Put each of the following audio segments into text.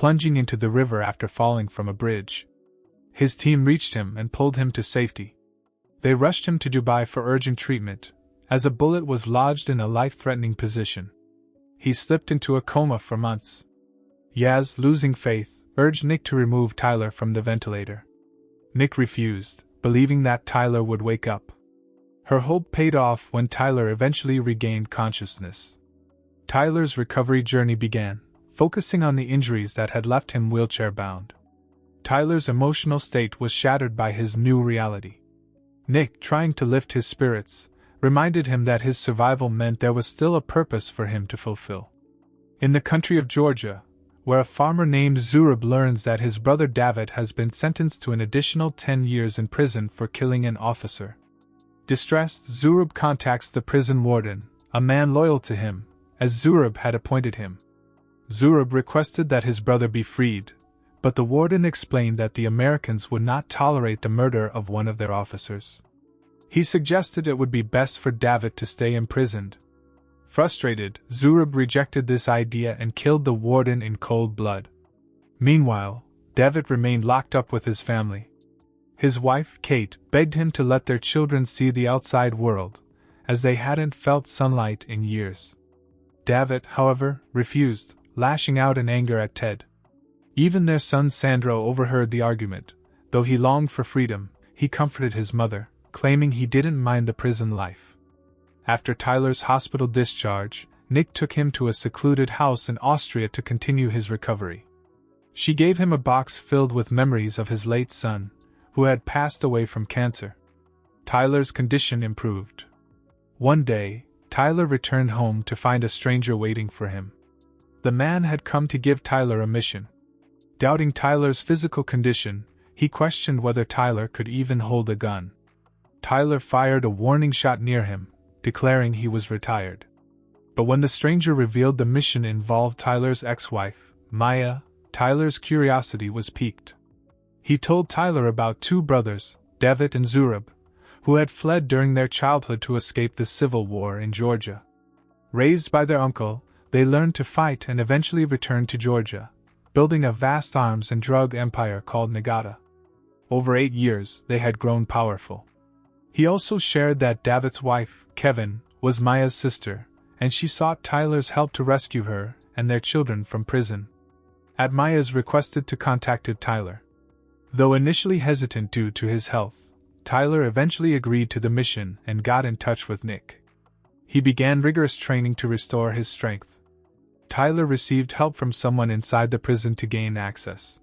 plunging into the river after falling from a bridge. His team reached him and pulled him to safety. They rushed him to Dubai for urgent treatment, as a bullet was lodged in a life-threatening position. He slipped into a coma for months. Yaz, losing faith, urged Nick to remove Tyler from the ventilator. Nick refused, believing that Tyler would wake up. Her hope paid off when Tyler eventually regained consciousness. Tyler's recovery journey began, focusing on the injuries that had left him wheelchair-bound. Tyler's emotional state was shattered by his new reality. Nick, trying to lift his spirits, reminded him that his survival meant there was still a purpose for him to fulfill. In the country of Georgia, where a farmer named Zurab learns that his brother David has been sentenced to an additional 10 years in prison for killing an officer. Distressed, Zurab contacts the prison warden, a man loyal to him, as Zurab had appointed him. Zurab requested that his brother be freed, but the warden explained that the Americans would not tolerate the murder of one of their officers. He suggested it would be best for David to stay imprisoned. Frustrated, Zurab rejected this idea and killed the warden in cold blood. Meanwhile, David remained locked up with his family. His wife, Kate, begged him to let their children see the outside world, as they hadn't felt sunlight in years. David, however, refused, lashing out in anger at Ted. Even their son Sandro overheard the argument. Though he longed for freedom, he comforted his mother, claiming he didn't mind the prison life. After Tyler's hospital discharge, Nick took him to a secluded house in Austria to continue his recovery. She gave him a box filled with memories of his late son, who had passed away from cancer. Tyler's condition improved. One day, Tyler returned home to find a stranger waiting for him. The man had come to give Tyler a mission. Doubting Tyler's physical condition, he questioned whether Tyler could even hold a gun. Tyler fired a warning shot near him, declaring he was retired. But when the stranger revealed the mission involved Tyler's ex-wife, Maya, Tyler's curiosity was piqued. He told Tyler about two brothers, David and Zurab, who had fled during their childhood to escape the civil war in Georgia. Raised by their uncle, they learned to fight and eventually returned to Georgia, building a vast arms and drug empire called Nagata. Over 8 years, they had grown powerful. He also shared that David's wife, Kevin, was Maya's sister, and she sought Tyler's help to rescue her and their children from prison. At Maya's requested to contacted Tyler. Though initially hesitant due to his health, Tyler eventually agreed to the mission and got in touch with Nick. He began rigorous training to restore his strength. Tyler received help from someone inside the prison to gain access.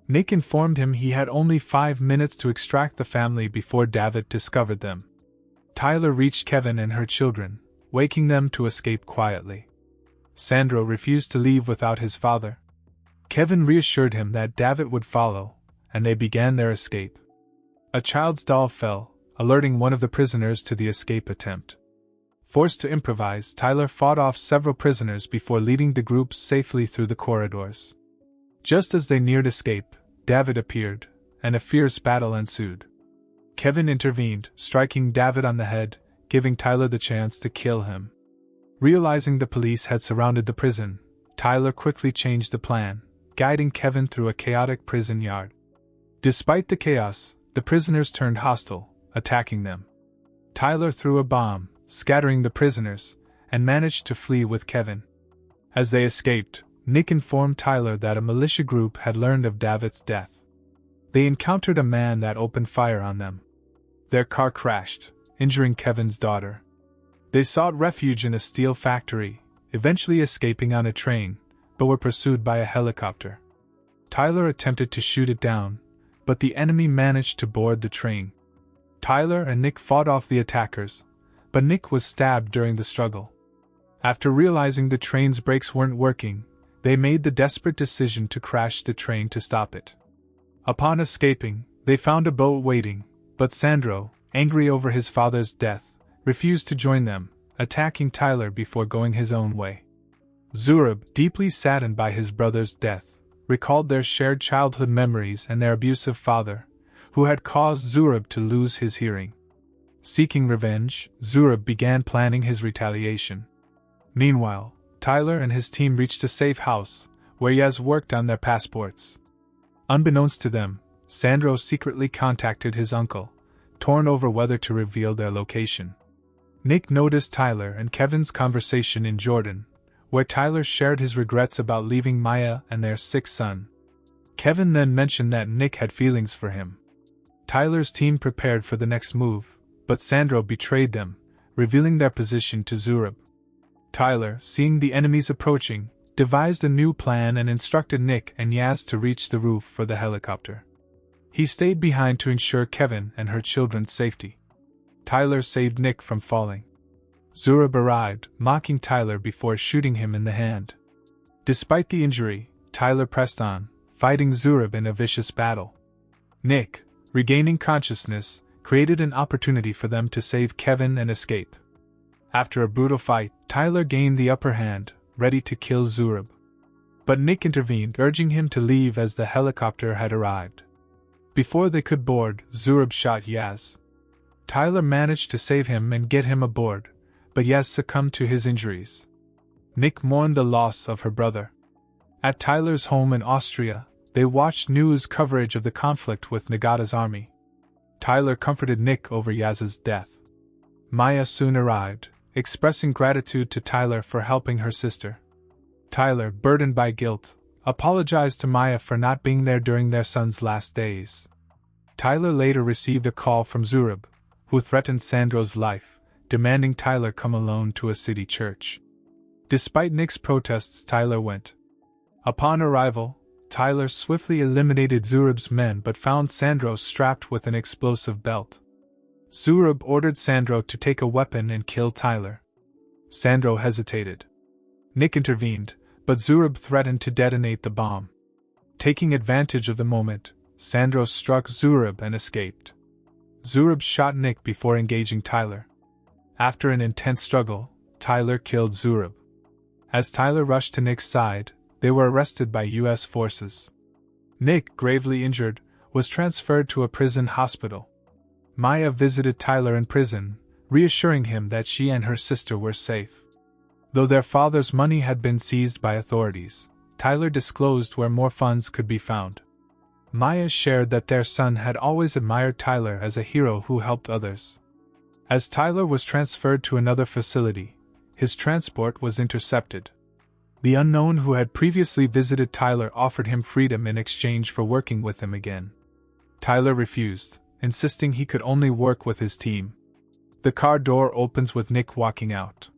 Nick informed him he had only 5 minutes to extract the family before David discovered them. Tyler reached Kevin and her children, waking them to escape quietly. Sandro refused to leave without his father. Kevin reassured him that David would follow, and they began their escape. A child's doll fell, alerting one of the prisoners to the escape attempt. Forced to improvise, Tyler fought off several prisoners before leading the group safely through the corridors. Just as they neared escape, David appeared, and a fierce battle ensued. Kevin intervened, striking David on the head, giving Tyler the chance to kill him. Realizing the police had surrounded the prison, Tyler quickly changed the plan, guiding Kevin through a chaotic prison yard. Despite the chaos, the prisoners turned hostile, attacking them. Tyler threw a bomb, scattering the prisoners, and managed to flee with Kevin. As they escaped, Nick informed Tyler that a militia group had learned of David's death. They encountered a man that opened fire on them. Their car crashed, injuring Kevin's daughter. They sought refuge in a steel factory, eventually escaping on a train, but were pursued by a helicopter. Tyler attempted to shoot it down, but the enemy managed to board the train. Tyler and Nick fought off the attackers, but Nick was stabbed during the struggle. After realizing the train's brakes weren't working, they made the desperate decision to crash the train to stop it. Upon escaping, they found a boat waiting, but Sandro, angry over his father's death, refused to join them, attacking Tyler before going his own way. Zurab, deeply saddened by his brother's death, recalled their shared childhood memories and their abusive father, who had caused Zurab to lose his hearing. Seeking revenge, Zurab began planning his retaliation. Meanwhile, Tyler and his team reached a safe house, where Yaz worked on their passports. Unbeknownst to them, Sandro secretly contacted his uncle, torn over whether to reveal their location. Nick noticed Tyler and Kevin's conversation in Jordan, where Tyler shared his regrets about leaving Maya and their sick son. Kevin then mentioned that Nick had feelings for him. Tyler's team prepared for the next move, but Sandro betrayed them, revealing their position to Zurab. Tyler, seeing the enemies approaching, devised a new plan and instructed Nick and Yaz to reach the roof for the helicopter. He stayed behind to ensure Kevin and her children's safety. Tyler saved Nick from falling. Zurab arrived, mocking Tyler before shooting him in the hand. Despite the injury, Tyler pressed on, fighting Zurab in a vicious battle. Nick, regaining consciousness, created an opportunity for them to save Kevin and escape. After a brutal fight, Tyler gained the upper hand, ready to kill Zurab. But Nick intervened, urging him to leave as the helicopter had arrived. Before they could board, Zurab shot Yaz. Tyler managed to save him and get him aboard, but Yaz succumbed to his injuries. Nick mourned the loss of her brother. At Tyler's home in Austria, they watched news coverage of the conflict with Nagata's army. Tyler comforted Nick over Yaz's death. Maya soon arrived, expressing gratitude to Tyler for helping her sister. Tyler, burdened by guilt, apologized to Maya for not being there during their son's last days. Tyler later received a call from Zurab, who threatened Sandro's life, demanding Tyler come alone to a city church. Despite Nick's protests, Tyler went. Upon arrival, Tyler swiftly eliminated Zurab's men but found Sandro strapped with an explosive belt. Zurab ordered Sandro to take a weapon and kill Tyler. Sandro hesitated. Nick intervened, but Zurab threatened to detonate the bomb. Taking advantage of the moment, Sandro struck Zurab and escaped. Zurab shot Nick before engaging Tyler. After an intense struggle, Tyler killed Zurab. As Tyler rushed to Nick's side, they were arrested by U.S. forces. Nick, gravely injured, was transferred to a prison hospital. Maya visited Tyler in prison, reassuring him that she and her sister were safe. Though their father's money had been seized by authorities, Tyler disclosed where more funds could be found. Maya shared that their son had always admired Tyler as a hero who helped others. As Tyler was transferred to another facility, his transport was intercepted. The unknown who had previously visited Tyler offered him freedom in exchange for working with him again. Tyler refused, insisting he could only work with his team. The car door opens with Nick walking out.